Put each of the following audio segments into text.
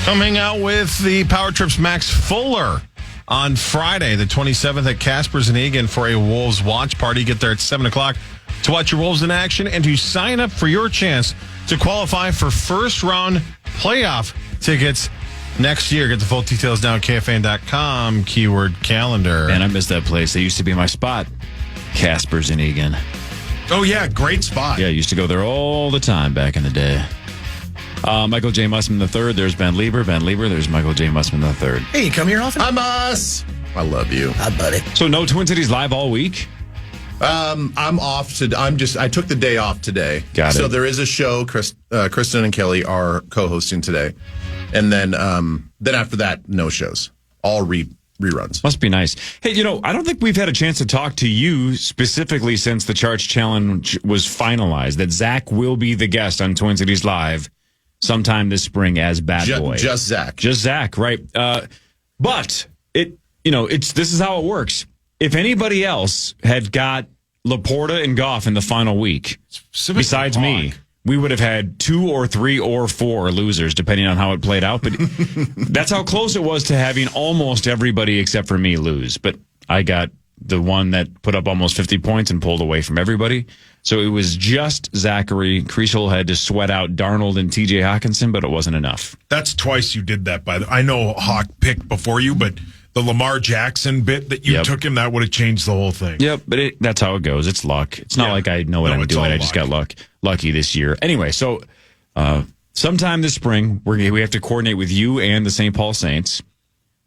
Coming out with the Power Trips Max Fuller on Friday, the 27th at Casper's in Eagan for a Wolves watch party. Get there at 7 o'clock to watch your Wolves in action and to sign up for your chance to qualify for first round playoff tickets next year. Get the full details down at KFAN.com, keyword calendar. Man, I miss that place. They used to be my spot. Casper's in Eagan. Oh, yeah, great spot. Yeah, I used to go there all the time back in the day. Michael J. Mussman III. There's Ben Leber. Ben Leber. There's Michael J. Mussman III. Hey, you come here often? I'm us. I love you. Hi, buddy. So no Twin Cities live all week? I'm off. I took the day off today. Got it. So there is a show. Kristen and Kelly are co-hosting today, and then after that, no shows. All reruns. Must be nice. Hey, I don't think we've had a chance to talk to you specifically since the Charch Challenge was finalized. That Zach will be the guest on Twin Cities Live sometime this spring as Bad Boy. Just Zach. Just Zach, right? But this is how it works. If anybody else had got Laporta and Goff in the final week, besides me, we would have had 2 or 3 or 4 losers, depending on how it played out. But that's how close it was to having almost everybody except for me lose. But I got the one that put up almost 50 points and pulled away from everybody. So it was just Zachary. Creasel had to sweat out Darnold and TJ Hawkinson, but it wasn't enough. That's twice you did that. I know Hawk picked before you, but the Lamar Jackson bit that you took him, that would have changed the whole thing. Yep, but that's how it goes. It's luck. It's not like I know what I'm doing. I just got lucky this year. Anyway, so sometime this spring, we have to coordinate with you and the St. Paul Saints.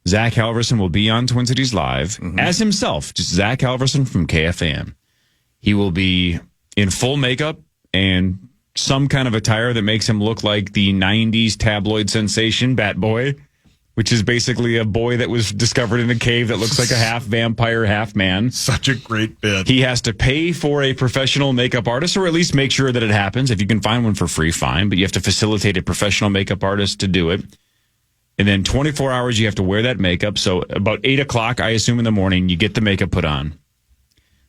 Zach Halverson will be on Twin Cities Live as himself, just Zach Halverson from KFAN. He will be in full makeup and some kind of attire that makes him look like the 90s tabloid sensation Bat Boy, which is basically a boy that was discovered in a cave that looks like a half vampire, half man. Such a great bit. He has to pay for a professional makeup artist, or at least make sure that it happens. If you can find one for free, fine. But you have to facilitate a professional makeup artist to do it. And then 24 hours, you have to wear that makeup. So about 8 o'clock, I assume in the morning, you get the makeup put on.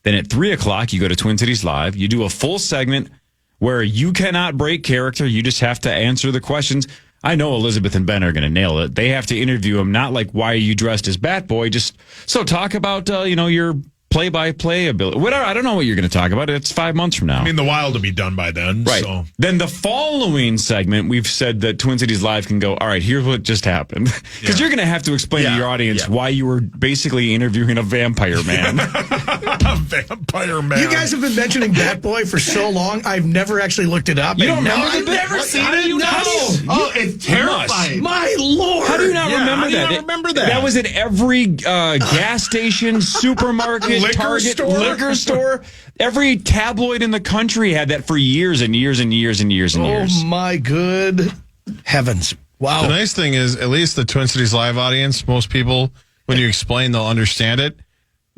Then at 3 o'clock, you go to Twin Cities Live. You do a full segment where you cannot break character. You just have to answer the questions. I know Elizabeth and Ben are going to nail it. They have to interview him, not like, why are you dressed as Bat Boy? Just, so talk about, your play-by-play ability. Whatever. I don't know what you're going to talk about. It's 5 months from now. I mean, the Wild will be done by then. Right. So. Then the following segment, we've said that Twin Cities Live can go, all right, here's what just happened. Because you're going to have to explain to your audience why you were basically interviewing a vampire man. A vampire man. You guys have been mentioning Bat Boy for so long, I've never actually looked it up. You don't remember I've never seen it. No. Oh, it's terrifying. My Lord. How do you not remember that? Remember that? That was at every gas station, supermarket, Target, liquor store. Every tabloid in the country had that for years and years and years and years and years. Oh, my good heavens. Wow. The nice thing is, at least the Twin Cities Live audience, most people, when you explain, they'll understand it.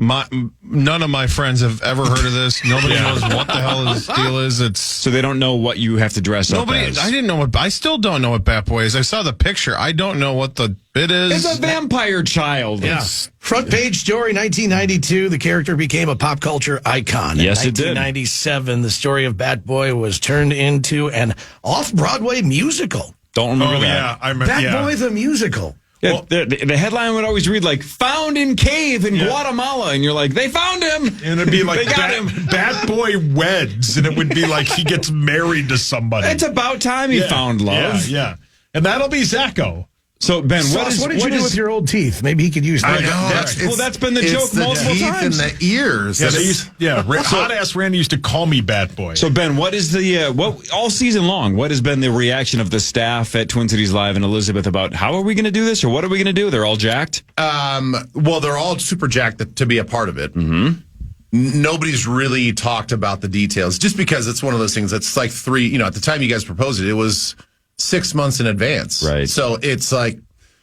None of my friends have ever heard of this. Nobody knows what the hell this deal is. So they don't know what you have to dress up as. I still don't know what Bat Boy is. I saw the picture. I don't know what the bit is. It's a vampire child. Yeah. Front page story, 1992. The character became a pop culture icon. Yes, it did. In 1997, the story of Bat Boy was turned into an off-Broadway musical. Don't remember that. Yeah, I remember. Bat Boy the musical. Yeah, well, the headline would always read like "Found in cave in Guatemala," and you're like, "They found him!" And it'd be like they got him. Bat Boy weds, and it would be like he gets married to somebody. It's about time he found love. Yeah, and that'll be Zacco. So Ben, what did you do with your old teeth? Maybe he could use that. I know. That's been the joke multiple times. It's the teeth and the ears. Hot ass Randy used to call me Bat Boy. So Ben, what is the what all season long? What has been the reaction of the staff at Twin Cities Live and Elizabeth about how are we going to do this or what are we going to do? They're all jacked. Well, they're all super jacked to be a part of it. Mm-hmm. Nobody's really talked about the details, just because it's one of those things that's like at the time you guys proposed it, it was 6 months in advance. Right. So it's like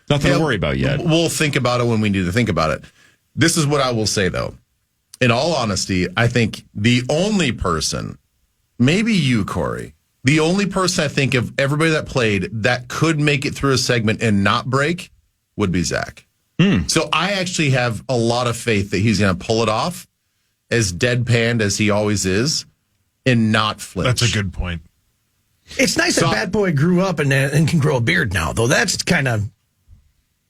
nothing to worry about yet. We'll think about it when we need to think about it. This is what I will say, though. In all honesty, I think the only person, maybe you, Cory, the only person I think of everybody that played that could make it through a segment and not break would be Zach. So I actually have a lot of faith that he's going to pull it off as deadpanned as he always is and not flinch. That's a good point. It's nice that Bad Boy grew up and can grow a beard now, though. That's kind of...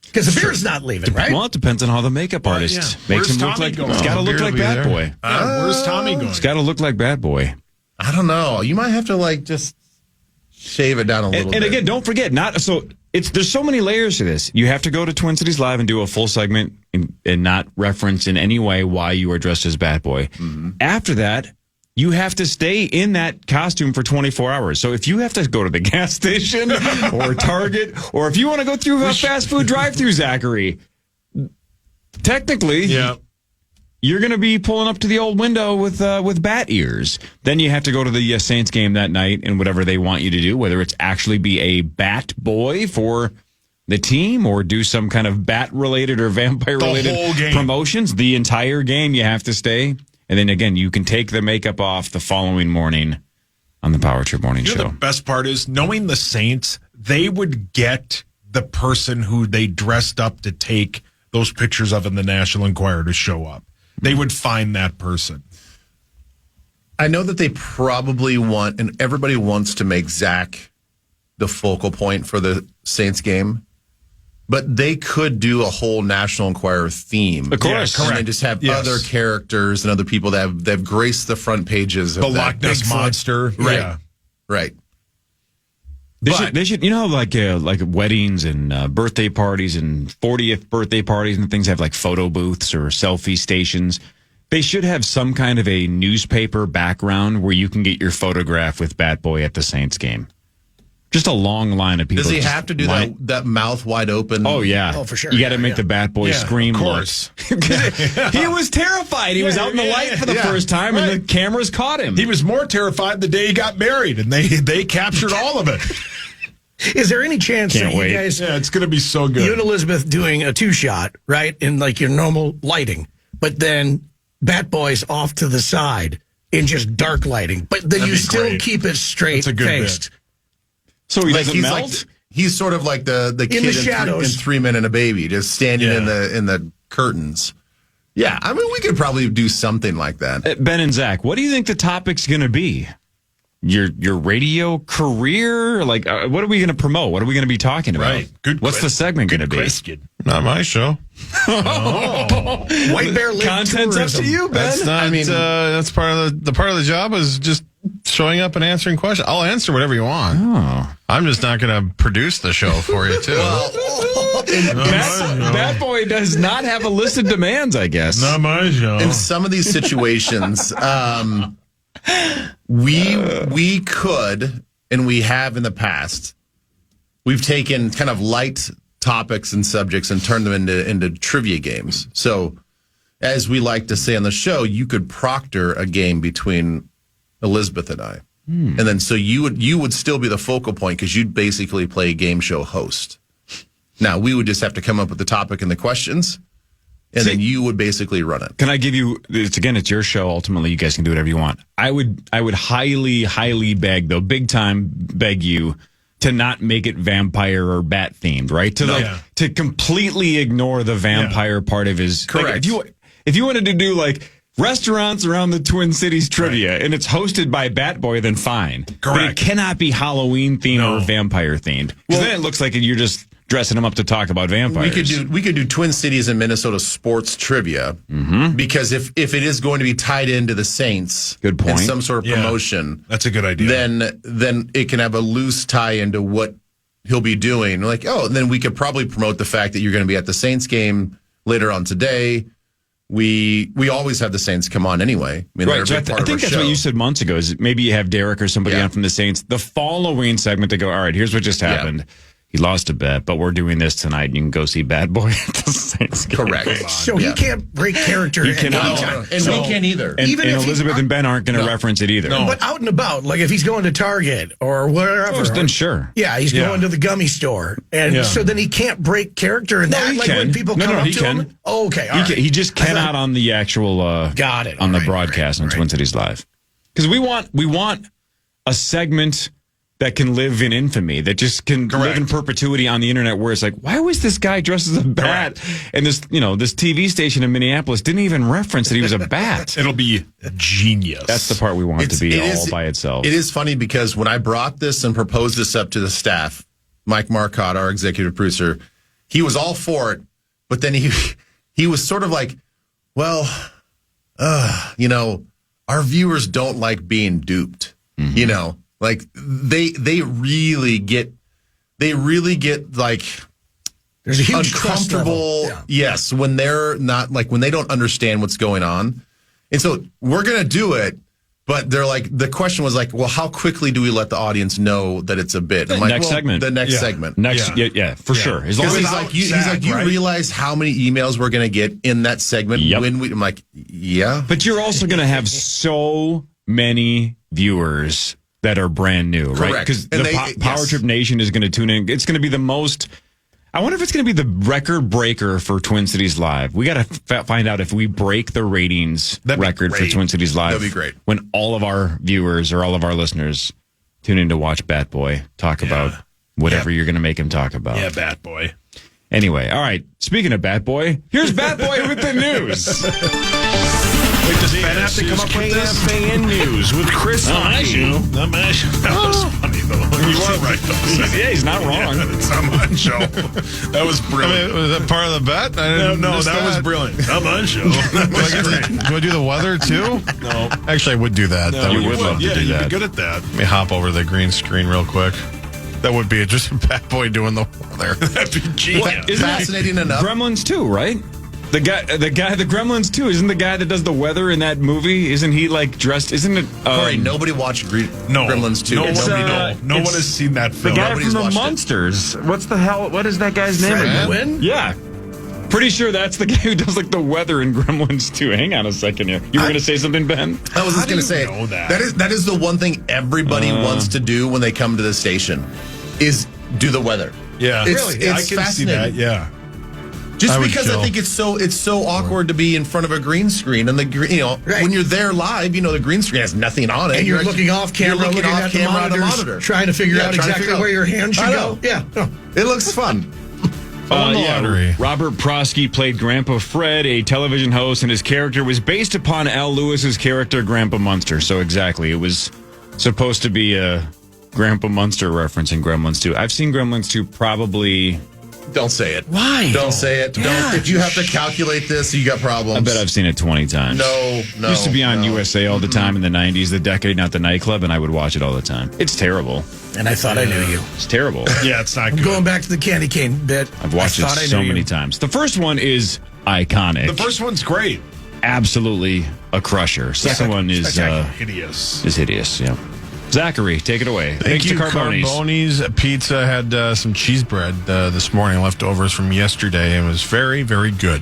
Because the beard's not leaving, right? Well, it depends on how the makeup artist makes him look like... It's got to look like Bad Boy. Where's Tommy going? It's got to look like Bad Boy. I don't know. You might have to just shave it down a little bit. And again, don't forget, there's so many layers to this. You have to go to Twin Cities Live and do a full segment and not reference in any way why you are dressed as Bad Boy. Mm-hmm. After that, you have to stay in that costume for 24 hours. So if you have to go to the gas station or Target, or if you want to go through a fast food drive-thru, Zachary, technically, you're going to be pulling up to the old window with bat ears. Then you have to go to the Saints game that night and whatever they want you to do, whether it's actually be a bat boy for the team or do some kind of bat-related or vampire-related promotions. The entire game you have to stay. And then, again, you can take the makeup off the following morning on the Power Trip Morning Show. The best part is, knowing the Saints, they would get the person who they dressed up to take those pictures of in the National Enquirer to show up. They would find that person. I know that they probably want, and everybody wants to make Zach the focal point for the Saints game. But they could do a whole National Enquirer theme. Of course. And then just have other characters and other people that have graced the front pages of the Loch Ness Monster. Right. Yeah. Right. They should, like weddings and birthday parties and 40th birthday parties and things have like photo booths or selfie stations. They should have some kind of a newspaper background where you can get your photograph with Bat Boy at the Saints game. Just a long line of people. Does he have to do that mouth wide open? Oh, yeah. Oh, for sure. You got to make the Bat Boy scream. Of course. He was terrified. He was out in the light for the first time, and the cameras caught him. He was more terrified the day he got married, and they captured all of it. Is there any chance that you guys... Yeah, it's going to be so good. You and Elizabeth doing a 2-shot, right, in like your normal lighting, but then Bat Boy's off to the side in just dark lighting, but then you still keep it straight faced. So he doesn't melt? He's sort of like the kid in shadows. in 3 Men and a Baby, just standing in the curtains. Yeah, I mean, we could probably do something like that. Ben and Zach, what do you think the topic's going to be? Your radio career? Like, what are we going to promote? What are we going to be talking about? Right. Good. What's the segment going to be? Question. Not my show. White Bear Lake Content's up to you, Ben. That's not. That's part of the job is just showing up and answering questions. I'll answer whatever you want. Oh. I'm just not going to produce the show for you, too. Bad Boy does not have a list of demands, I guess. Not my show. In some of these situations, we could, and we have in the past, we've taken kind of light topics and subjects and turned them into trivia games. So, as we like to say on the show, you could proctor a game between Elizabeth and I. And then so you would still be the focal point because you'd basically play a game show host. Now, we would just have to come up with the topic and the questions, and then you would basically run it. Can I give you, it's your show. Ultimately, you guys can do whatever you want. I would highly, highly beg, though, big time beg you to not make it vampire or bat themed, right? To completely ignore the vampire part of his. Correct. Like, if you wanted to do like restaurants around the Twin Cities trivia and it's hosted by Bat Boy, then fine. Correct. But it cannot be Halloween themed or vampire themed. Because then it looks like you're just dressing them up to talk about vampires. We could do Twin Cities and Minnesota sports trivia because if it is going to be tied into the Saints, good point, and some sort of promotion, that's a good idea. Then it can have a loose tie into what he'll be doing. Like, then we could probably promote the fact that you're going to be at the Saints game later on today. We always have the Saints come on anyway. I mean, right. So I think that's what you said months ago. Is maybe you have Derek or somebody on from the Saints. The following segment, they go, all right, here's what just happened. Yeah. He lost a bet, but we're doing this tonight. You can go see Bad Boy at the Saints game. Correct. So he can't break character. He cannot. And we can't either. And Elizabeth and Ben aren't going to reference it either. No. But out and about, like if he's going to Target or wherever. Then sure. Yeah, he's going to the gummy store. And so then he can't break character in that. Like when people come up to him. Oh, okay. He just cannot on the actual got it. On the broadcast on Twin Cities Live. Because we want a segment that can live in infamy, that just can live in perpetuity on the internet, where it's like, why was this guy dressed as a bat? And this TV station in Minneapolis didn't even reference that he was a bat. It'll be genius. That's the part we want it to be all by itself. It is funny because when I brought this and proposed this up to the staff, Mike Marcotte, our executive producer, he was all for it, but then he was sort of like, well, our viewers don't like being duped, like they really get like there's a huge uncomfortable. Yes, when they're not when they don't understand what's going on, and so we're gonna do it. But they're like, the question was like, well, how quickly do we let the audience know that it's a bit? I'm like, next segment. The next segment. For sure. As long as he's like, you realize how many emails we're going to get in that segment when I'm like, yeah. But you're also going to have so many viewers that are brand new, right? Because the Power Trip Nation is going to tune in. It's going to be the most. I wonder if it's going to be the record breaker for Twin Cities Live. We got to find out if we break the ratings record for Twin Cities Live. That'd be great. When all of our viewers or all of our listeners tune in to watch Bat Boy talk about whatever you're going to make him talk about. Yeah, Bat Boy. Anyway, all right. Speaking of Bat Boy, here's Bat Boy with the news. Wait, does Ben have to come up with this? KFAN News with Chris. That was funny, though. You are right, though. Yeah, he's not wrong. It's not my show. That was brilliant. Was that part of the bet? No, that was brilliant. Not my show. That was great. Do I do the weather, too? No. Actually, I would do that. No, you would love to do that. You'd be good at that. Let me hop over to the green screen real quick. That would be just a Bat Boy doing the weather. That'd be genius. Isn't fascinating enough? Gremlins 2, right? The Gremlins 2, isn't the guy that does the weather in that movie? Isn't he dressed? Isn't it? Corey, nobody watched Gremlins 2. No one has seen that film. The guy from the Monsters. What is that guy's name? Win? Yeah. Pretty sure that's the guy who does the weather in Gremlins 2. Hang on a second here. You were going to say something, Ben? I was just going to say that is the one thing everybody wants to do when they come to the station is do the weather. Yeah, it's I can see that. Yeah. Just because I think it's so awkward to be in front of a green screen, and when you're there live, the green screen has nothing on it, and you're looking off camera, looking at the monitor, trying to figure out exactly where your hand should go. Yeah, it looks fun. Robert Prosky played Grandpa Fred, a television host, and his character was based upon Al Lewis's character Grandpa Munster. So exactly, it was supposed to be a Grandpa Munster reference in Gremlins 2. I've seen Gremlins 2 probably. Don't say it. Why? Don't say it. Yeah. If you have to calculate this, you got problems. I bet I've seen it 20 times. No. Used to be on USA all the time in the 90s, the decade, not the nightclub, and I would watch it all the time. It's terrible. And I thought I knew you. It's terrible. Yeah, it's not good. Going back to the candy cane bit. I've watched it so many times. The first one is iconic. The first one's great. Absolutely a crusher. Second one is hideous. Is hideous, yeah. Zachary, take it away. Thank you, Carbonis. Carbonis Pizza had some cheese bread this morning, leftovers from yesterday, and was very, very good.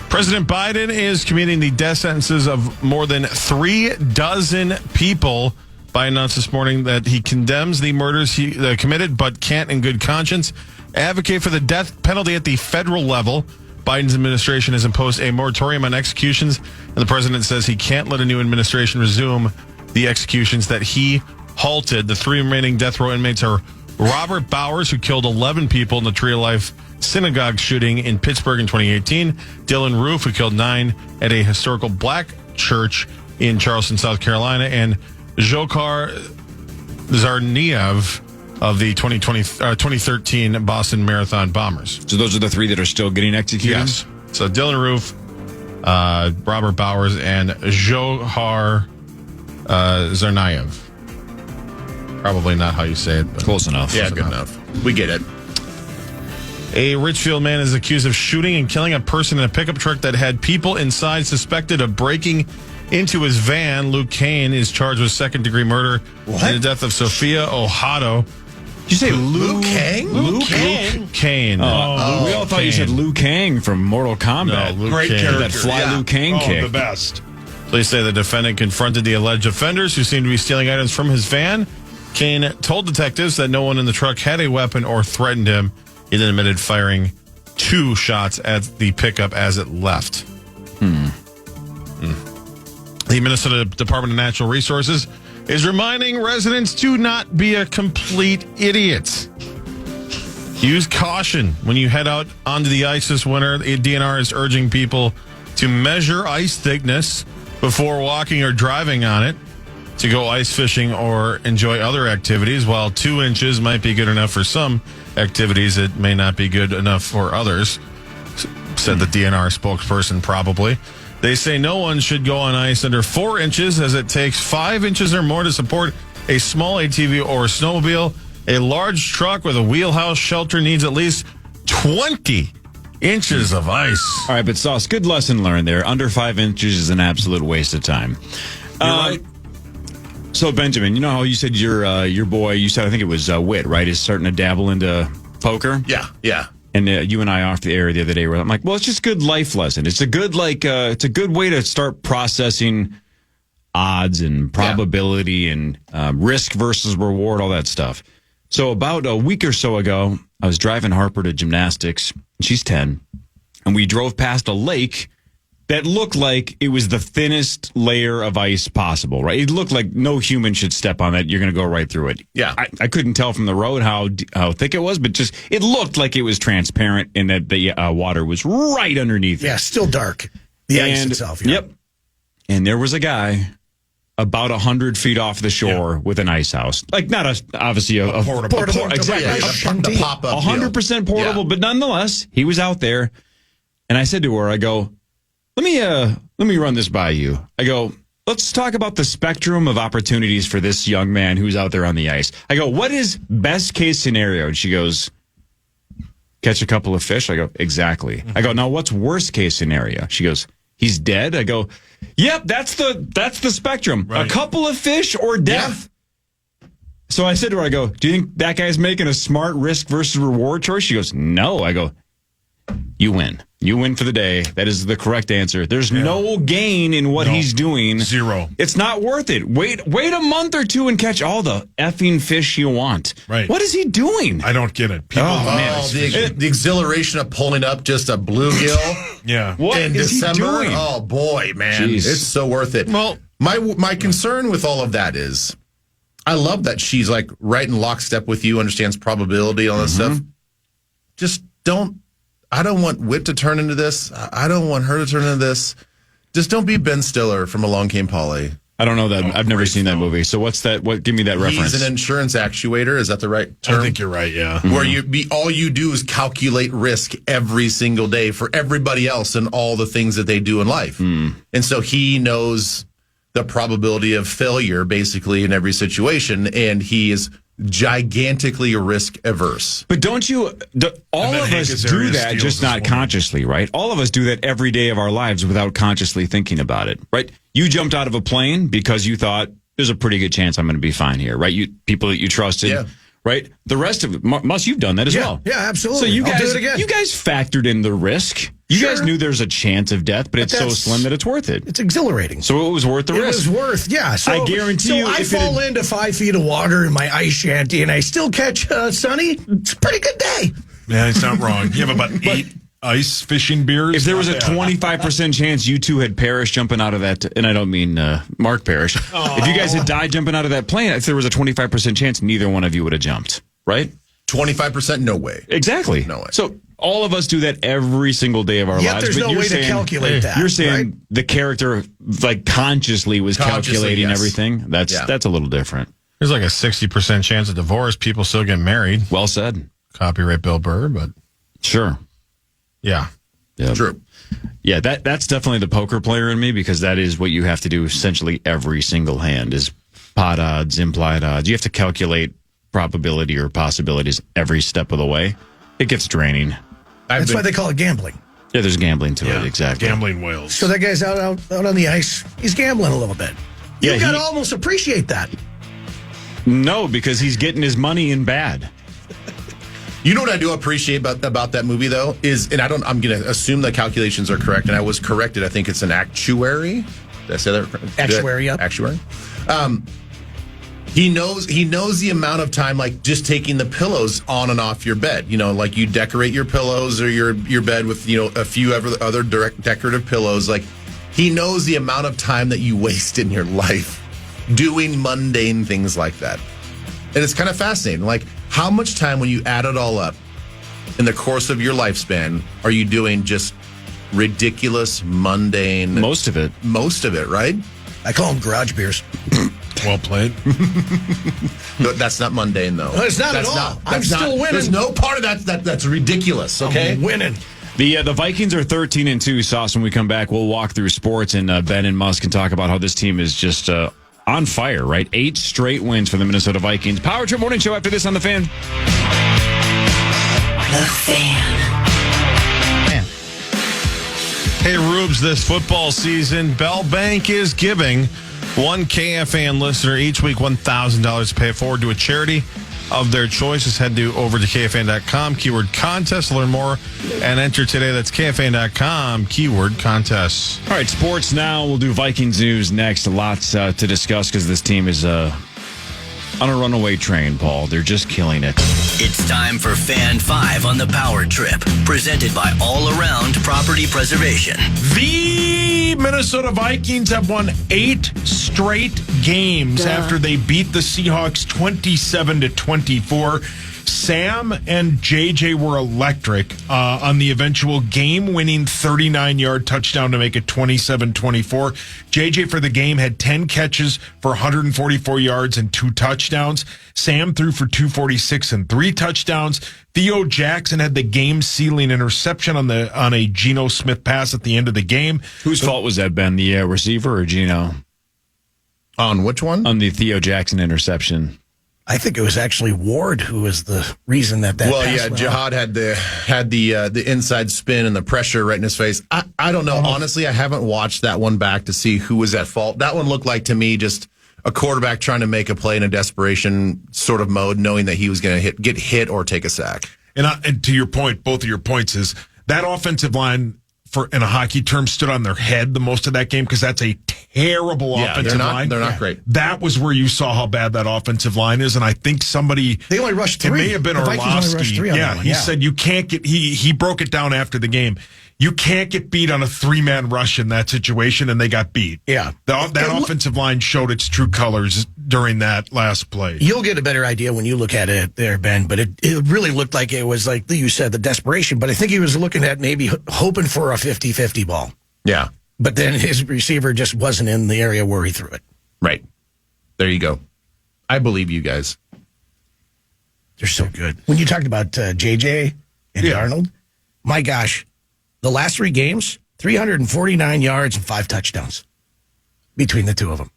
President Biden is commuting the death sentences of more than 36 people. Biden announced this morning that he condemns the murders he committed, but can't, in good conscience, advocate for the death penalty at the federal level. Biden's administration has imposed a moratorium on executions, and the president says he can't let a new administration resume the executions that he halted. The 3 remaining death row inmates are Robert Bowers, who killed 11 people in the Tree of Life synagogue shooting in Pittsburgh in 2018, Dylan Roof, who killed 9 at a historical black church in Charleston, South Carolina, and Dzhokhar Tsarnaev of the 2013 Boston Marathon bombers. So those are the 3 that are still getting executed? Yes. So Dylan Roof, Robert Bowers, and Dzhokhar Tsarnaev. Probably not how you say it, but close enough. Yeah, good enough. We get it. A Richfield man is accused of shooting and killing a person in a pickup truck that had people inside suspected of breaking into his van. Luke Kane is charged with second-degree murder in the death of Sophia Ohado. Did you say Luke Kang? Luke Kane. We all thought you said Liu Kang from Mortal Kombat. No, great Kane. character. That Liu Kang kick. The best. Police say the defendant confronted the alleged offenders who seemed to be stealing items from his van. Kane told detectives that no one in the truck had a weapon or threatened him. He then admitted firing 2 shots at the pickup as it left. The Minnesota Department of Natural Resources is reminding residents to not be a complete idiot. Use caution when you head out onto the ice this winter. The DNR is urging people to measure ice thickness before walking or driving on it, to go ice fishing or enjoy other activities. While 2 inches might be good enough for some activities, it may not be good enough for others, said the DNR spokesperson. Probably. They say no one should go on ice under 4 inches, as it takes 5 inches or more to support a small ATV or snowmobile. A large truck with a wheelhouse shelter needs at least 20 inches of ice. All right, but Sauce, good lesson learned there. Under 5 inches is an absolute waste of time. You're right. So, Benjamin, you know how you said your boy, you said, I think it was Whit, right, is starting to dabble into poker? Yeah. And you and I off the air the other day, I'm like, well, it's just a good life lesson. It's a good it's a good way to start processing odds and probability and risk versus reward, all that stuff. So about a week or so ago, I was driving Harper to gymnastics. She's 10. And we drove past a lake that looked like it was the thinnest layer of ice possible, right? It looked like no human should step on that. You're going to go right through it. Yeah. I couldn't tell from the road how thick it was, but just it looked like it was transparent and that the water was right underneath it. Yeah, still dark. The ice itself. Yeah. Yep. And there was a guy about 100 feet off the shore with an ice house. Like, not obviously a portable. Exactly. The pop-up 100% portable, but nonetheless, he was out there. And I said to her, I go, let me run this by you. I go, let's talk about the spectrum of opportunities for this young man who's out there on the ice. I go, what is best case scenario? And she goes, catch a couple of fish. I go, exactly. I go, now what's worst case scenario? She goes, he's dead. I go, yep, that's the spectrum. Right. A couple of fish or death. Yeah. So I said to her, I go, do you think that guy's making a smart risk versus reward choice? She goes, no. I go, you win. You win for the day. That is the correct answer. There's no gain in what he's doing. Zero. It's not worth it. Wait a month or two and catch all the effing fish you want. Right. What is he doing? I don't get it. People the exhilaration of pulling up just a bluegill. Yeah. What in is December. he doing? Oh boy, man, Jeez. It's so worth it. Well, my concern with all of that is, I love that she's like right in lockstep with you, understands probability, all that stuff. Just I don't want Whit to turn into this. I don't want her to turn into this. Just don't be Ben Stiller from Along Came Polly. I don't know that. I've never seen that movie. So what's that? Give me that reference. He's an insurance actuator. Is that the right term? I think you're right, yeah. Where all you do is calculate risk every single day for everybody else and all the things that they do in life. And so he knows the probability of failure basically in every situation, and he is gigantically risk averse. But don't you? All of us do that, just not consciously, right? All of us do that every day of our lives without consciously thinking about it, right? You jumped out of a plane because you thought there's a pretty good chance I'm going to be fine here, right? People that you trusted, right? The rest of it, you've done that as well. Yeah, absolutely. So I'll do it again. You guys factored in the risk. You guys knew there's a chance of death, but it's so slim that it's worth it. It's exhilarating. So it was worth the risk. It was worth, yeah. So, I guarantee you. So I fall into 5 feet of water in my ice shanty and I still catch Sonny. It's a pretty good day. Yeah, it's not wrong. You have about 8 ice fishing beers. If there was a 25% chance you two had perished jumping out of that, and I don't mean Mark Parrish, if you guys had died jumping out of that plane, if there was a 25% chance, neither one of you would have jumped, right? 25%? No way. Exactly. No way. So all of us do that every single day of our lives. There's no way to calculate that. You're saying the character like consciously was calculating everything. That's a little different. There's like a 60% chance of divorce. People still get married. Well said. Copyright Bill Burr, but sure. Yeah. True. Yeah, that's definitely the poker player in me, because that is what you have to do essentially every single hand is pot odds, implied odds. You have to calculate probability or possibilities every step of the way. It gets draining. That's why they call it gambling. Yeah, there's gambling to it, exactly. Gambling whales. So that guy's out on the ice. He's gambling a little bit. You've got to almost appreciate that. No, because he's getting his money in bad. You know what I do appreciate about that movie though is, and I'm going to assume the calculations are correct, and I was corrected. I think it's an actuary. Did I say that? Actuary, yep. Actuary. He knows the amount of time, like just taking the pillows on and off your bed. You know, like you decorate your pillows or your bed with, a few other decorative pillows. Like he knows the amount of time that you waste in your life doing mundane things like that. And it's kind of fascinating. Like, how much time, when you add it all up in the course of your lifespan, are you doing just ridiculous, mundane? Most of it. Most of it, right? I call them garage beers. Well played. That's not mundane, though. No, it's not that's at all. That's I'm still winning. There's no part of that's ridiculous, okay? I'm winning. The Vikings are 13-2. Sauce. When we come back, we'll walk through sports, and Ben and Musk can talk about how this team is just on fire, right? 8 straight wins for the Minnesota Vikings. Power Trip Morning Show after this on The Fan. The Fan. Hey, Rubes, this football season, Bell Bank is giving one KFAN listener each week $1,000 to pay it forward to a charity of their choice. Just head over to KFAN.com, keyword contest, learn more, and enter today. That's KFAN.com, keyword contest. All right, sports now. We'll do Vikings news next. Lots to discuss because this team is on a runaway train, Paul. They're just killing it. It's time for Fan 5 on the Power Trip, presented by All Around Property Preservation. The Minnesota Vikings have won 8 straight games after they beat the Seahawks 27-24. Sam and JJ were electric on the eventual game-winning 39-yard touchdown to make it 27-24. JJ for the game had 10 catches for 144 yards and 2 touchdowns. Sam threw for 246 and 3 touchdowns. Theo Jackson had the game-sealing interception on a Geno Smith pass at the end of the game. Whose fault was that, Ben? The receiver or Geno? On which one? On the Theo Jackson interception. I think it was actually Ward who was the reason that well, pass yeah, went Jihad out. had the inside spin and the pressure right in his face. I don't know. Honestly, I haven't watched that one back to see who was at fault. That one looked like to me just a quarterback trying to make a play in a desperation sort of mode, knowing that he was going to get hit or take a sack. And to your point, both of your points is that offensive line, in a hockey term, stood on their head the most of that game because that's a terrible offensive line. They're not great. That was where you saw how bad that offensive line is, and I think they only rushed 3. It may have been Orlovsky. Yeah, he said you can't get. He broke it down after the game. You can't get beat on a 3-man rush in that situation, and they got beat. Yeah, that offensive line showed its true colors during that last play. You'll get a better idea when you look at it there, Ben, but it really looked like it was like you said, the desperation, but I think he was looking at maybe hoping for a 50-50 ball. Yeah. But then his receiver just wasn't in the area where he threw it. Right. There you go. I believe you guys. They're so good. When you talked about JJ and Darnold, my gosh, the last 3 games, 349 yards and 5 touchdowns between the two of them.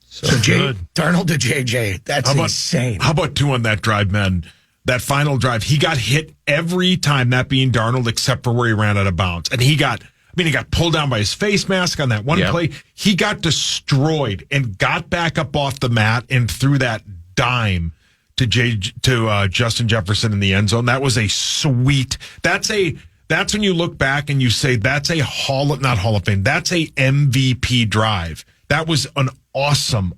So good. Darnold to JJ, that's insane. How about 2 on that drive, man? That final drive, he got hit every time, that being Darnold, except for where he ran out of bounds. And he got pulled down by his face mask on that one play. He got destroyed and got back up off the mat and threw that dime to Justin Jefferson in the end zone. That was a sweet. That's when you look back and you say that's a not Hall of Fame. That's a MVP drive. That was an awesome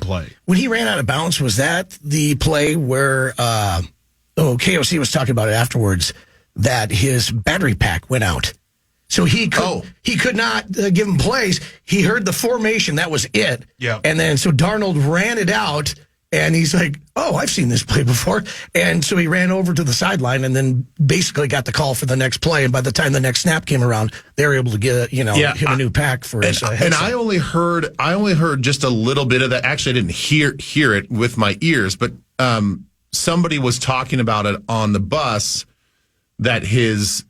play. When he ran out of bounds, was that the play where KOC was talking about it afterwards, that his battery pack went out? So he could not give him plays. He heard the formation. That was it. Yeah. And then so Darnold ran it out, and he's like, "Oh, I've seen this play before." And so he ran over to the sideline, and then basically got the call for the next play. And by the time the next snap came around, they were able to get him a new pack for his headset. And I only heard just a little bit of that. Actually, I didn't hear it with my ears, but somebody was talking about it on the bus that his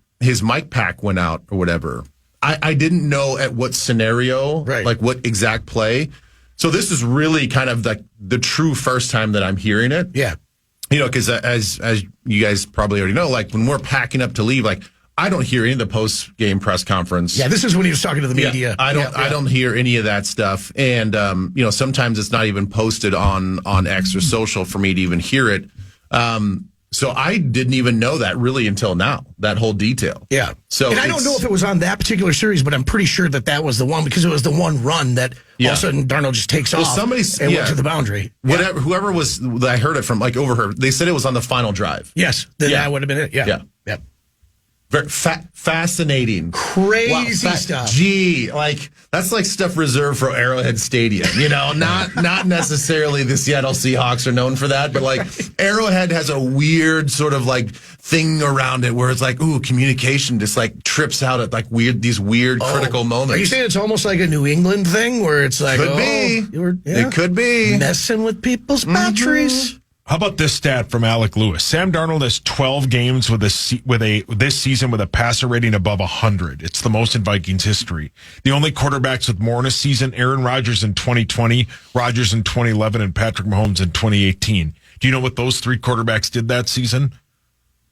mic pack went out or whatever. I didn't know at what scenario, like what exact play. So this is really kind of the true first time that I'm hearing it. Yeah. Because as you guys probably already know, like when we're packing up to leave, like I don't hear any of the post-game press conference. Yeah, this is when he was talking to the media. I don't hear any of that stuff. And, sometimes it's not even posted on X or social for me to even hear it. So I didn't even know that really until now, that whole detail. Yeah. So and I don't know if it was on that particular series, but I'm pretty sure that was the one, because it was the one run that all of a sudden Darnold just takes off and went to the boundary. Whoever was, I heard it from, like overheard, they said it was on the final drive. Yes. Then that would have been it. Yeah. Yeah. Fascinating. Crazy stuff. Gee, like that's like stuff reserved for Arrowhead Stadium, not necessarily the Seattle Seahawks are known for that, but like Arrowhead has a weird sort of like thing around it where it's like, ooh, communication just like trips out at like these weird critical moments. Are you saying it's almost like a New England thing where it's like, it could be messing with people's batteries? How about this stat from Alec Lewis? Sam Darnold has 12 games this season with a passer rating above 100. It's the most in Vikings history. The only quarterbacks with more in a season: Aaron Rodgers in 2020, Rodgers in 2011, and Patrick Mahomes in 2018. Do you know what those three quarterbacks did that season?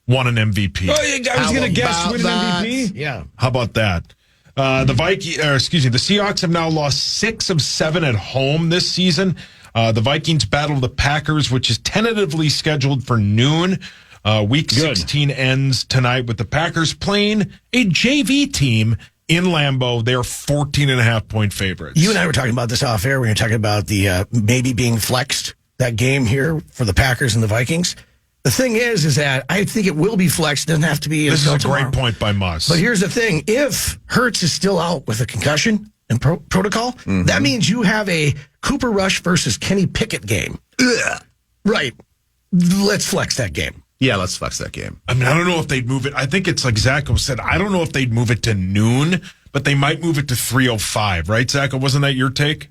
Won an MVP. Oh, I was going to guess win an MVP. Yeah. How about that? The Seahawks have now lost 6 of 7 at home this season. The Vikings battle the Packers, which is tentatively scheduled for noon. Week 16 ends tonight with the Packers playing a JV team in Lambeau. They're 14.5-point favorites. You and I were talking about this off air when you're talking about the maybe being flexed, that game here for the Packers and the Vikings. The thing is that I think it will be flexed. It doesn't have to be. This is a tomorrow. great point by Muss. But here's the thing. If Hurts is still out with a concussion and protocol, that means you have a Cooper Rush versus Kenny Pickett game. Ugh. Right. Let's flex that game. Yeah, let's flex that game. I mean, I don't know if they'd move it. I think it's like Zacho said. I don't know if they'd move it to noon, but they might move it to 3:05. Right, Zacho? Wasn't that your take?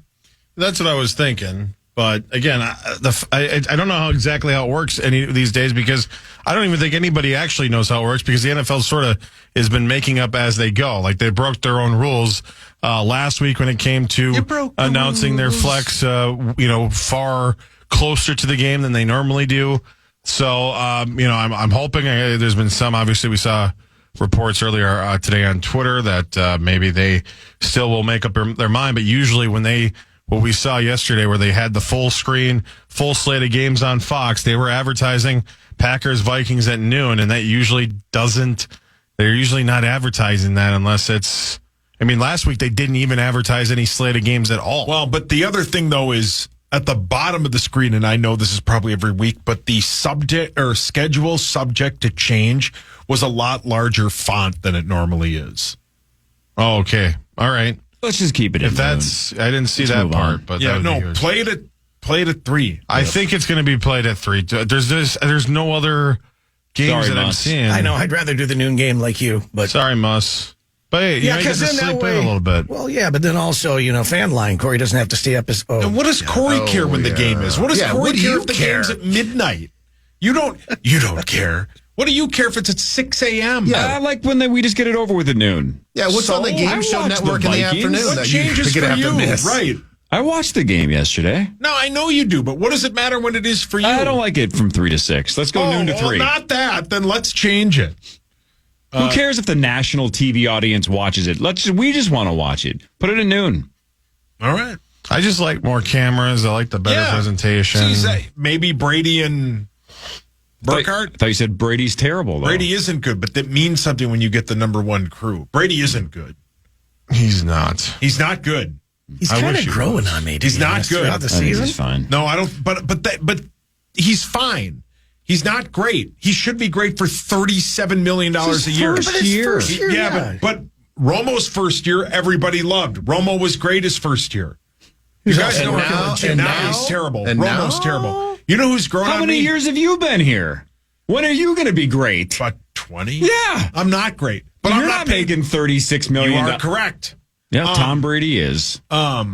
That's what I was thinking. But again, I don't know exactly how it works any of these days because I don't even think anybody actually knows how it works because the NFL sort of has been making up as they go. Like they broke their own rules last week when it came to announcing their flex, far closer to the game than they normally do. So, I'm hoping there's been some. Obviously, we saw reports earlier today on Twitter that maybe they still will make up their mind. But usually when what we saw yesterday where they had the full screen, full slate of games on Fox, they were advertising Packers Vikings at noon, and that usually they're usually not advertising that unless it's, last week they didn't even advertise any slate of games at all. Well, but the other thing though is at the bottom of the screen, and I know this is probably every week, but the subject or schedule subject to change was a lot larger font than it normally is. Oh, okay. All right. Let's just keep it. If that's, I didn't see that part, but yeah, no, play it at 3. I think it's going to be played at 3. There's no other games that I'm seeing. I know. I'd rather do the noon game like you, but sorry, Muss. But hey, you might get to sleep in a little bit. Well, yeah, but then also, fan line. Corey doesn't have to stay up as. And what does Corey care when the game is? What does Corey care if the game's at midnight? You don't care. What do you care if it's at 6 a.m.? Yeah, I like when we just get it over with at noon. Yeah, what's on the game show network in the afternoon? What changes for you? Right. I watched the game yesterday. No, I know you do, but what does it matter when it is for you? I don't like it from 3 to 6. Let's go noon to 3. Not that. Then let's change it. Who cares if the national TV audience watches it? We just want to watch it. Put it at noon. All right. I just like more cameras. I like the better presentation. Maybe Brady and Burkhardt? I thought you said Brady's terrible, though. Brady isn't good, but that means something when you get the number 1 crew. Brady isn't good. He's not. He's not good. He's kind of growing on me. He's not good. Throughout the season. He's fine. No, I don't. But he's fine. He's not great. He should be great for $37 million a year. First year. Yeah, but Romo's first year, everybody loved. Romo was great his first year. You guys know now he's terrible. Romo's terrible. You know who's grown on me? How many years have you been here? When are you going to be great? About 20? Yeah. I'm not great. But You're I'm not making $36 million. You are correct. Yeah, Tom Brady is. But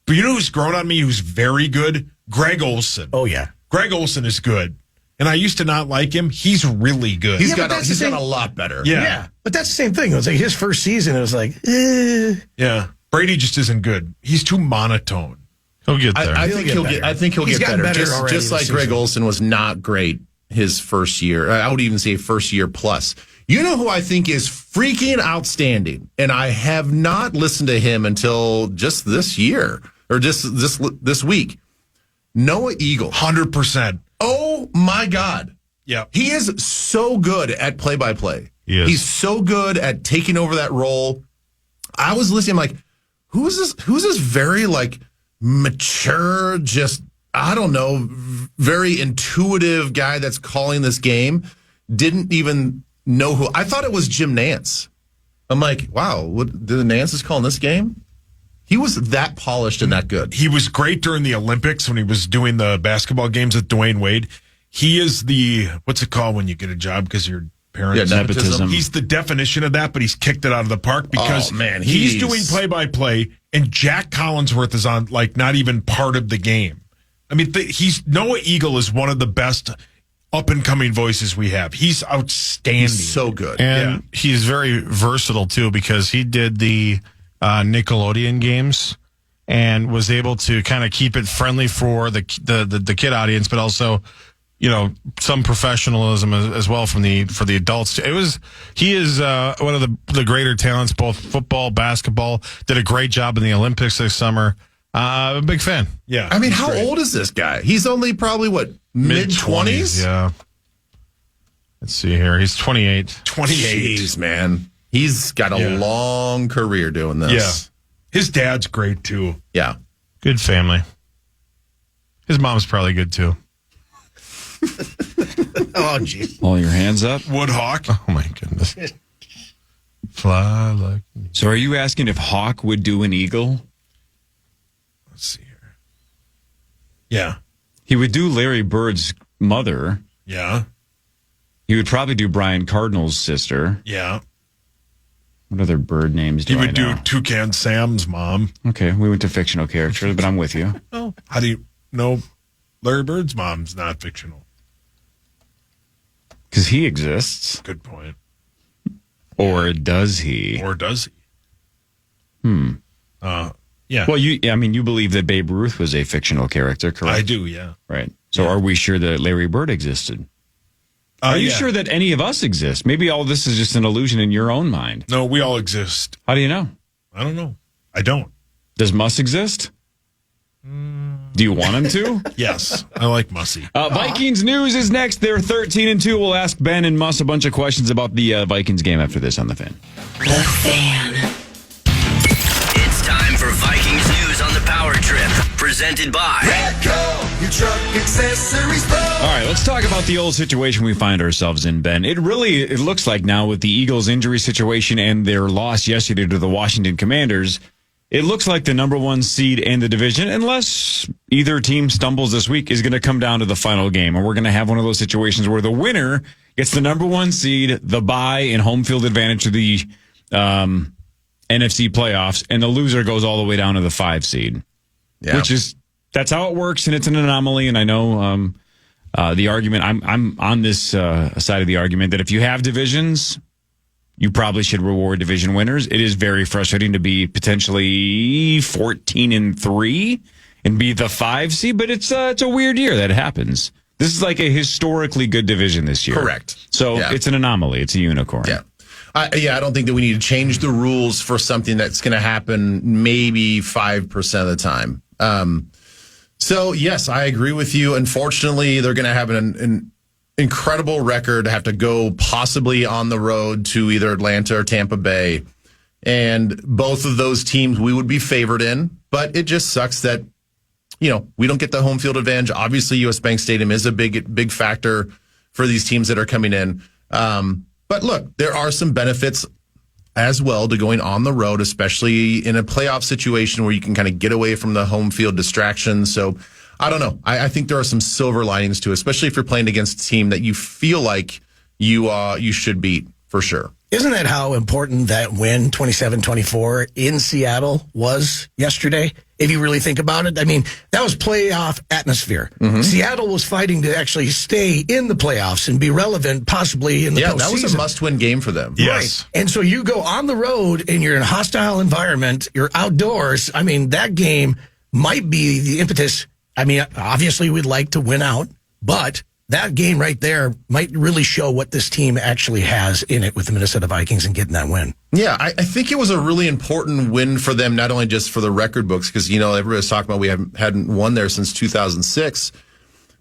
you know who's grown on me who's very good? Greg Olson. Oh, yeah. Greg Olson is good. And I used to not like him. He's really good. He's got a lot better. Yeah. But that's the same thing. It was like his first season, it was like, Yeah. Brady just isn't good. He's too monotone. He'll get there. I think he'll get better. Just like Greg Olson was not great his first year. I would even say first year plus. You know who I think is freaking outstanding, and I have not listened to him until just this year or just this week. Noah Eagle, 100%. Oh my God! Yeah, he is so good at play-by-play. He's so good at taking over that role. I was listening, I'm like, who's this very like mature, just I don't know, very intuitive guy that's calling this game? Didn't even know who. I thought it was Jim Nance. I'm like, wow, the Nance is calling this game? He was that polished and that good. He was great during the Olympics when he was doing the basketball games with Dwayne Wade. He is what's it called when you get a job because your parents? Yeah, nepotism. He's the definition of that, but he's kicked it out of the park because he's doing play-by-play, and Jack Collinsworth is on, like, not even part of the game. I mean, Noah Eagle is one of the best up-and-coming voices we have. He's outstanding. He's so good. And he's very versatile, too, because he did the Nickelodeon games and was able to kind of keep it friendly for the kid audience, but also, some professionalism as well for the adults. He is one of the greater talents, both football, basketball. Did a great job in the Olympics this summer. A big fan. Yeah. I mean, how old is this guy? He's only probably mid-20s? Yeah. Let's see here. He's 28. 28. Jeez, man. He's got a long career doing this. Yeah. His dad's great, too. Yeah. Good family. His mom's probably good, too. Oh, geez. All your hands up. Woodhawk. Oh, my goodness. Fly like... So are you asking if Hawk would do an eagle? Let's see here. Yeah. He would do Larry Bird's mother. Yeah. He would probably do Brian Cardinal's sister. Yeah. What other bird names do He I would know? do Toucan Sam's mom. Okay, we went to fictional characters, but I'm with you. Oh. How do you know Larry Bird's mom's not fictional? Because he exists. Good point. Or does he? Or does he? Yeah. Well, you believe that Babe Ruth was a fictional character, correct? I do, yeah. Right. So are we sure that Larry Bird existed? Are you sure that any of us exist? Maybe all this is just an illusion in your own mind. No, we all exist. How do you know? I don't know. I don't. Does Muss exist? Do you want him to? Yes. I like Mussy. Vikings news is next. They're 13-2. We'll ask Ben and Muss a bunch of questions about the Vikings game after this on The Fan. The Fan. It's time for Vikings news on the Power Trip, presented by Redco, your truck accessories pro. All right, let's talk about the old situation we find ourselves in, Ben. It looks like now with the Eagles' injury situation and their loss yesterday to the Washington Commanders, it looks like the number one seed in the division, unless either team stumbles this week, is going to come down to the final game. And we're going to have one of those situations where the winner gets the number one seed, the bye, and home field advantage to the NFC playoffs, and the loser goes all the way down to the 5 seed. Yeah. That's how it works, and it's an anomaly. And I know the argument, I'm on this side of the argument that if you have divisions, you probably should reward division winners. It is very frustrating to be potentially 14-3 and be the 5 seed, but it's a weird year that happens. This is like a historically good division this year. Correct. So It's an anomaly. It's a unicorn. Yeah. I don't think that we need to change the rules for something that's going to happen maybe 5% of the time. So, yes, I agree with you. Unfortunately, they're going to have an incredible record, have to go possibly on the road to either Atlanta or Tampa Bay. And both of those teams we would be favored in, but it just sucks that, we don't get the home field advantage. Obviously, US Bank Stadium is a big factor for these teams that are coming in. But look, there are some benefits as well to going on the road, especially in a playoff situation where you can kind of get away from the home field distractions. So I don't know. I think there are some silver linings to it, especially if you're playing against a team that you feel like you should beat for sure. Isn't that how important that win 27-24 in Seattle was yesterday? If you really think about it, I mean, that was playoff atmosphere. Mm-hmm. Seattle was fighting to actually stay in the playoffs and be relevant, possibly in the postseason. That was a must-win game for them. Yes. Right. And so you go on the road and you're in a hostile environment, you're outdoors. I mean, that game might be the impetus. I mean, obviously we'd like to win out, but that game right there might really show what this team actually has in it with the Minnesota Vikings and getting that win. Yeah, I think it was a really important win for them, not only just for the record books, because, everybody's talking about we hadn't won there since 2006,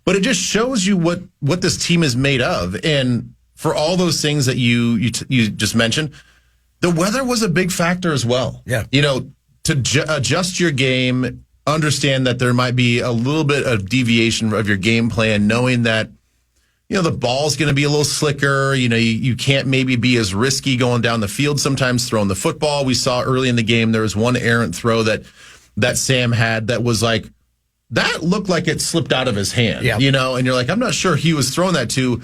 but it just shows you what this team is made of. And for all those things that you just mentioned, the weather was a big factor as well. Yeah. To adjust your game, understand that there might be a little bit of deviation of your game plan, knowing that the ball's going to be a little slicker. You can't maybe be as risky going down the field sometimes throwing the football. We saw early in the game there was one errant throw that Sam had that was like, that looked like it slipped out of his hand, and you're like, I'm not sure he was throwing that to.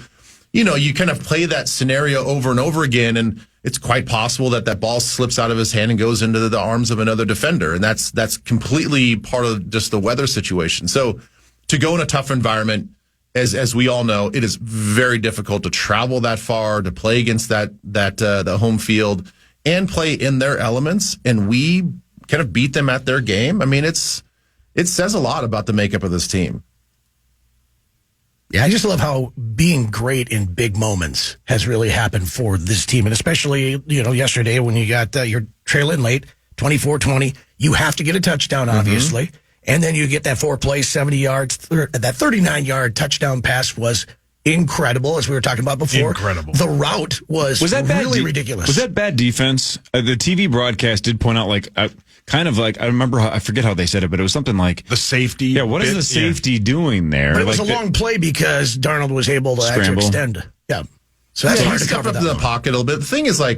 You kind of play that scenario over and over again, and it's quite possible that ball slips out of his hand and goes into the arms of another defender, and that's completely part of just the weather situation. So to go in a tough environment, as we all know, it is very difficult to travel that far, to play against the home field and play in their elements, and we kind of beat them at their game. I mean, it says a lot about the makeup of this team. Yeah, I just love how being great in big moments has really happened for this team. And especially, yesterday when you got your trailing late, 24-20, you have to get a touchdown, obviously. And then you get that 4-play, 70 yards. That 39-yard touchdown pass was incredible, as we were talking about before. Incredible. The route was that really ridiculous. Was that bad defense? The TV broadcast did point out, I remember, I forget how they said it, but it was something like the safety. Yeah, what is the safety doing there? But it was a long play because Darnold was able to actually extend. Yeah. So that's hard to cover up in the pocket a little bit. The thing is, I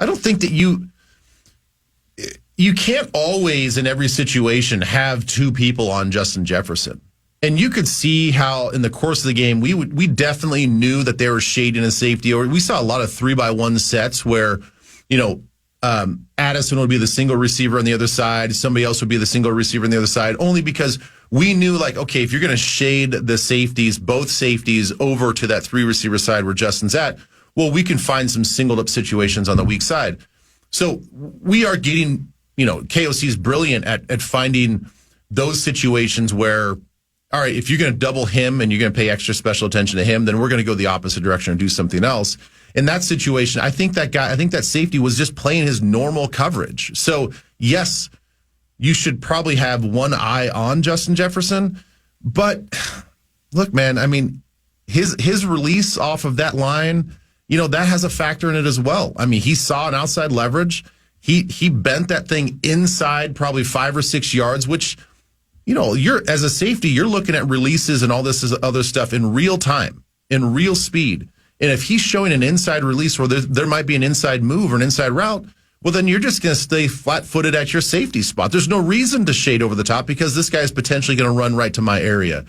don't think that you can't always in every situation have two people on Justin Jefferson. And you could see how in the course of the game, we definitely knew that they were shading a safety, or we saw a lot of 3-by-1 sets where, Addison would be the single receiver on the other side. Somebody else would be the single receiver on the other side, only because we knew, okay, if you're going to shade the safeties, both safeties over to that 3-receiver side where Justin's at, well, we can find some singled up situations on the weak side. So we are getting, KOC is brilliant at finding those situations where, all right, if you're going to double him and you're going to pay extra special attention to him, then we're going to go the opposite direction and do something else. In that situation, I think that safety was just playing his normal coverage. So, yes, you should probably have one eye on Justin Jefferson. But, look, man, I mean, his release off of that line, that has a factor in it as well. I mean, he saw an outside leverage. He bent that thing inside probably 5 or 6 yards, which, you're as a safety, you're looking at releases and all this other stuff in real time, in real speed. And if he's showing an inside release where there might be an inside move or an inside route, well, then you're just going to stay flat-footed at your safety spot. There's no reason to shade over the top because this guy is potentially going to run right to my area.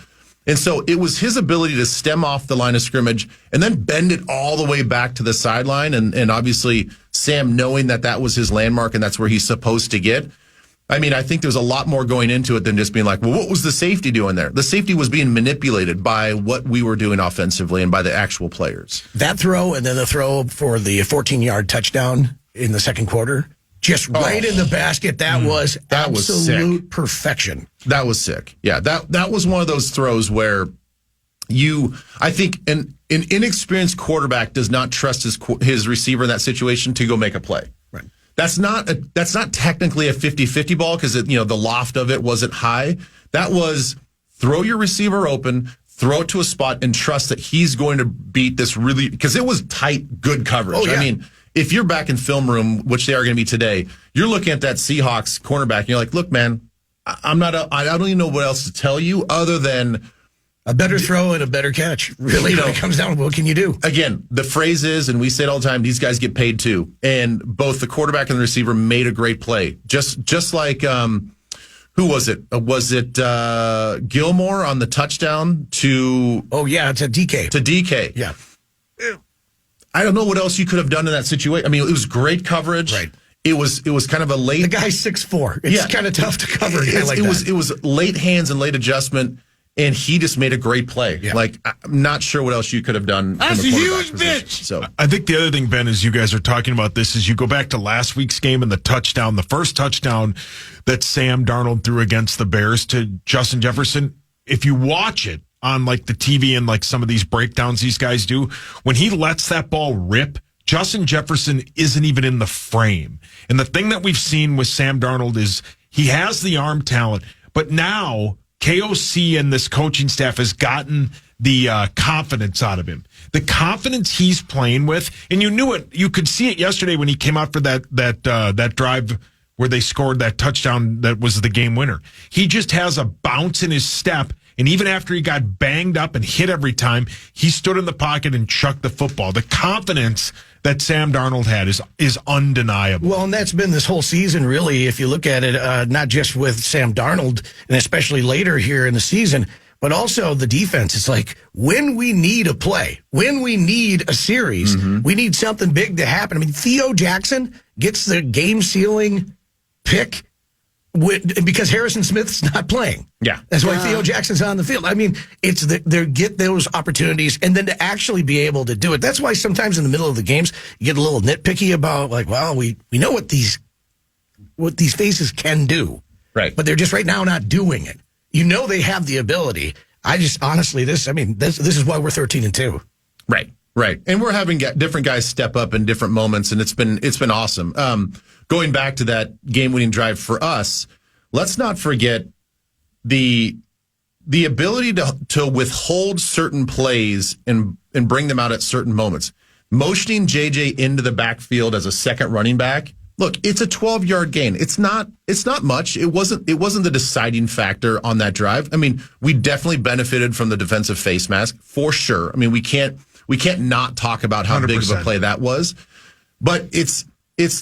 And so it was his ability to stem off the line of scrimmage and then bend it all the way back to the sideline. And obviously Sam knowing that was his landmark and that's where he's supposed to get. I mean, I think there's a lot more going into it than just being like, well, what was the safety doing there? The safety was being manipulated by what we were doing offensively and by the actual players. That throw and then the throw for the 14-yard touchdown in the second quarter, just right in the basket. That was absolute perfection. That was sick. Yeah, that was one of those throws where I think an inexperienced quarterback does not trust his receiver in that situation to go make a play. Right. That's not technically a 50-50 ball because the loft of it wasn't high. That was throw your receiver open, throw it to a spot, and trust that he's going to beat this really because it was tight, good coverage. Oh, yeah. I mean, if you're back in film room, which they are going to be today, you're looking at that Seahawks cornerback, and you're like, look, man, I don't even know what else to tell you other than a better throw and a better catch. Really, when it comes down to what can you do? Again, the phrase is, and we say it all the time, these guys get paid too. And both the quarterback and the receiver made a great play. Just like, who was it? Was it Gilmore on the touchdown to... Oh, yeah, to DK. To DK. Yeah. I don't know what else you could have done in that situation. I mean, it was great coverage. Right. It was kind of a late... The guy's 6'4". It's kind of tough to cover. It was late hands and late adjustment. And he just made a great play. Yeah. I'm not sure what else you could have done. That's a huge bitch. So I think the other thing, Ben, as you guys are talking about this, is you go back to last week's game and the first touchdown that Sam Darnold threw against the Bears to Justin Jefferson. If you watch it on the TV and some of these breakdowns these guys do, when he lets that ball rip, Justin Jefferson isn't even in the frame. And the thing that we've seen with Sam Darnold is he has the arm talent, but now KOC and this coaching staff has gotten the confidence out of him. The confidence he's playing with, and you knew it. You could see it yesterday when he came out for that drive where they scored that touchdown that was the game winner. He just has a bounce in his step, And even after he got banged up and hit every time, he stood in the pocket and chucked the football. The confidence that Sam Darnold had is undeniable. Well, and that's been this whole season, really, if you look at it, not just with Sam Darnold, and especially later here in the season, but also the defense. It's like when we need a play, when we need a series, we need something big to happen. I mean, Theo Jackson gets the game-sealing pick because Harrison Smith's not playing. Yeah. That's why Theo Jackson's on the field. I mean, it's they get those opportunities and then to actually be able to do it. That's why sometimes in the middle of the games, you get a little nitpicky about like, well, we know what these faces can do. Right. But they're just right now not doing it. You know they have the ability. I just honestly, this is why we're 13-2. Right. Right. And we're having different guys step up in different moments, and it's been awesome. Going back to that game-winning drive for us, let's not forget the ability to withhold certain plays and bring them out at certain moments. Motioning JJ into the backfield as a second running back. Look, it's a 12-yard gain. It's not much. It wasn't the deciding factor on that drive. I mean, we definitely benefited from the defensive face mask for sure. I mean, we can't not talk about how 100%. Big of a play that was. But it's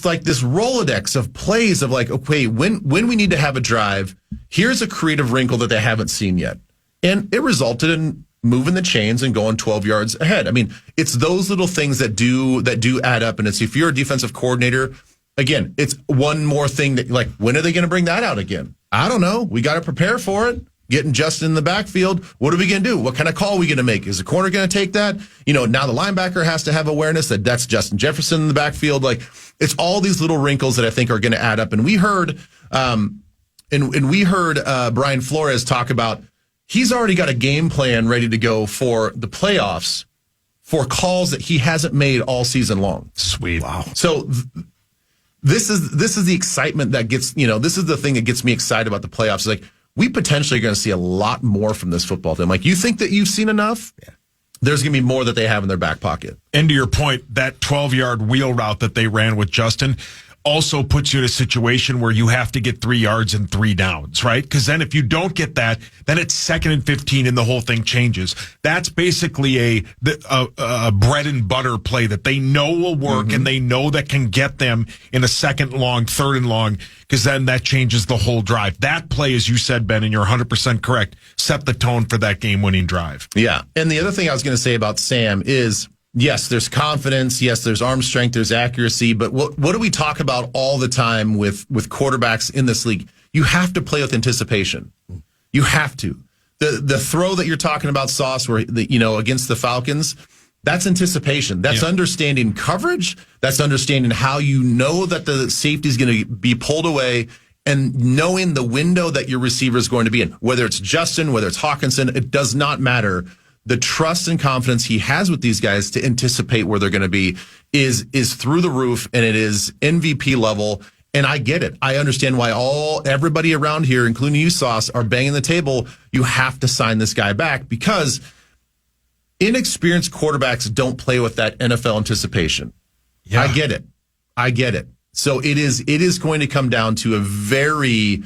like this Rolodex of plays of like, okay, when we need to have a drive, here's a creative wrinkle that they haven't seen yet. And it resulted in moving the chains and going 12 yards ahead. I mean, it's those little things that do add up. And it's if you're a defensive coordinator, again, it's one more thing that like, when are they going to bring that out again? I don't know. We got to prepare for it. Getting Justin in the backfield. What are we going to do? What kind of call are we going to make? Is the corner going to take that? Now the linebacker has to have awareness that that's Justin Jefferson in the backfield. Like, it's all these little wrinkles that I think are going to add up. And we heard, Brian Flores talk about he's already got a game plan ready to go for the playoffs for calls that he hasn't made all season long. Sweet. Wow. So this is the excitement that gets, this is the thing that gets me excited about the playoffs. It's like, we potentially are going to see a lot more from this football team. Like, you think that you've seen enough? Yeah. There's going to be more that they have in their back pocket. And to your point, that 12-yard wheel route that they ran with Justin also puts you in a situation where you have to get 3 yards and 3 downs, right? Because then if you don't get that, then it's 2nd and 15 and the whole thing changes. That's basically a bread and butter play that they know will work and they know that can get them in a 2nd and long, 3rd and long, because then that changes the whole drive. That play, as you said, Ben, and you're 100% correct, set the tone for that game-winning drive. Yeah. And the other thing I was going to say about Sam is, yes, there's confidence. Yes, there's arm strength. There's accuracy. But what do we talk about all the time with quarterbacks in this league? You have to play with anticipation. You have to. The throw that you're talking about, Sauce, where against the Falcons, that's anticipation. That's understanding coverage. That's understanding how you know that the safety is going to be pulled away and knowing the window that your receiver is going to be in. Whether it's Justin, whether it's Hawkinson, it does not matter. The trust and confidence he has with these guys to anticipate where they're going to be is through the roof, and it is MVP level. And I get it. I understand why everybody around here, including you, Sauce, are banging the table. You have to sign this guy back because inexperienced quarterbacks don't play with that NFL anticipation. Yeah. I get it. So it is going to come down to a very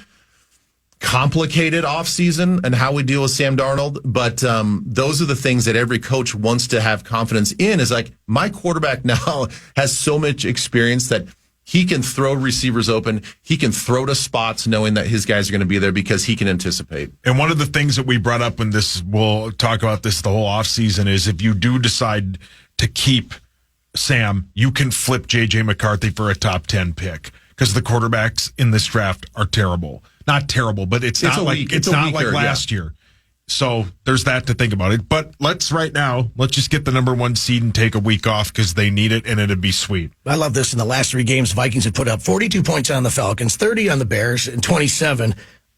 complicated offseason and how we deal with Sam Darnold. But those are the things that every coach wants to have confidence in, is like, my quarterback now has so much experience that he can throw receivers open. He can throw to spots knowing that his guys are going to be there because he can anticipate. And one of the things that we brought up when we'll talk about this the whole offseason is if you do decide to keep Sam, you can flip J.J. McCarthy for a top 10 pick because the quarterbacks in this draft are terrible. Not terrible, but it's not like last year. So there's that to think about it. But let's just get the number 1 seed and take a week off because they need it, and it'd be sweet. I love this. In the last 3 games, Vikings have put up 42 points on the Falcons, 30 on the Bears, and 27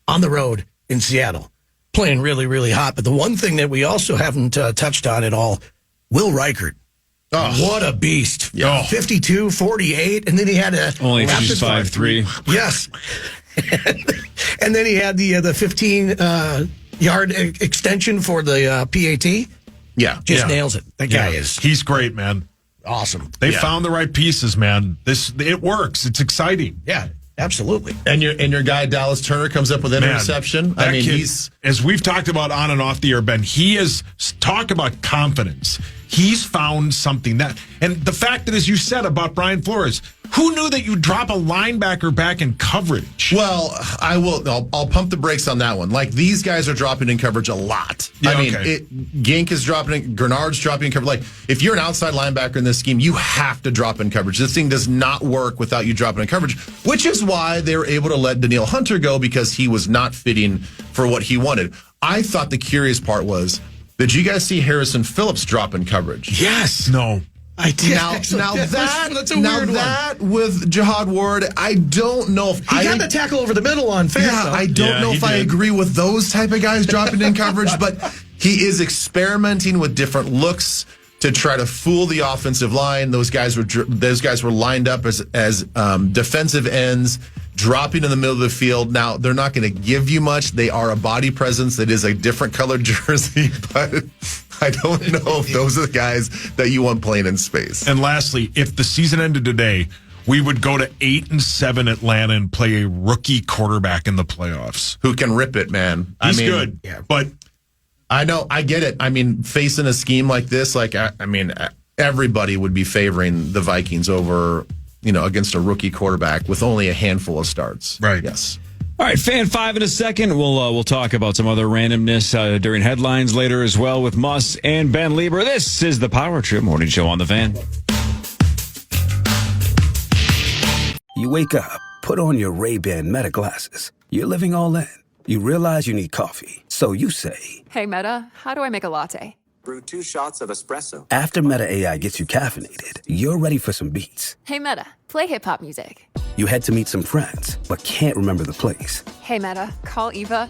on the road in Seattle. Playing really, really hot. But the one thing that we also haven't touched on at all, Will Reichert. Oh, what a beast. Yeah. 52, 48, and then he had a... Only 5'3". Yes. And then he had the 15-yard extension for the PAT. Yeah. Just nails it. That guy He's great, man. Awesome. They found the right pieces, man. It works. It's exciting. Yeah. Absolutely. And your guy Dallas Turner comes up with an interception. That I mean, kid, he's as we've talked about on and off the air, Ben. He is talk about confidence. He's found something and the fact that, as you said about Brian Flores, who knew that you drop a linebacker back in coverage? well. I'll pump the brakes on that one. Like, these guys are dropping in coverage a lot. Yeah, I mean, okay. Gink is dropping in, Grenard's dropping in coverage. Like, if you're an outside linebacker in this scheme, you have to drop in coverage. This thing does not work without you dropping in coverage, which is why they were able to let Daniil Hunter go, because he was not fitting for what he wanted. I thought the curious part was, did you guys see Harrison Phillips drop in coverage? Yes. No. I did. Now That's a weird one. that with Jihad Ward, I don't know if He got the tackle over the middle on fans. Yeah, though. I don't know he if I did. agree with those type of guys dropping in coverage, but he is experimenting with different looks to try to fool the offensive line. Those guys were lined up as defensive ends, dropping in the middle of the field. Now, they're not going to give you much. They are a body presence. It is a different colored jersey, but I don't know if those are the guys that you want playing in space. And lastly, if the season ended today, we would go to 8-7 Atlanta and play a rookie quarterback in the playoffs. Who can rip it, man? He's good, but I know, I get it. I mean, facing a scheme like this, everybody would be favoring the Vikings over, against a rookie quarterback with only a handful of starts. Right. Yes. All right, Fan 5 in a second. We'll talk about some other randomness during headlines later as well with Muss and Ben Leber. This is the Power Trip Morning Show on the Fan. You wake up, put on your Ray-Ban Meta glasses. You're living all in. You realize you need coffee, so you say, Hey, Meta, how do I make a latte? Brew 2 shots of espresso. after Meta AI gets you caffeinated, you're ready for some beats. Hey, Meta, play hip-hop music. You head to meet some friends, but can't remember the place. Hey, Meta, call Eva.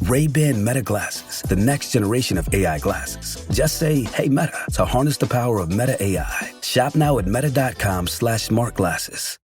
Ray-Ban Meta glasses, the next generation of AI glasses. Just say, hey, Meta, to harness the power of Meta AI. Shop now at meta.com/smartglasses.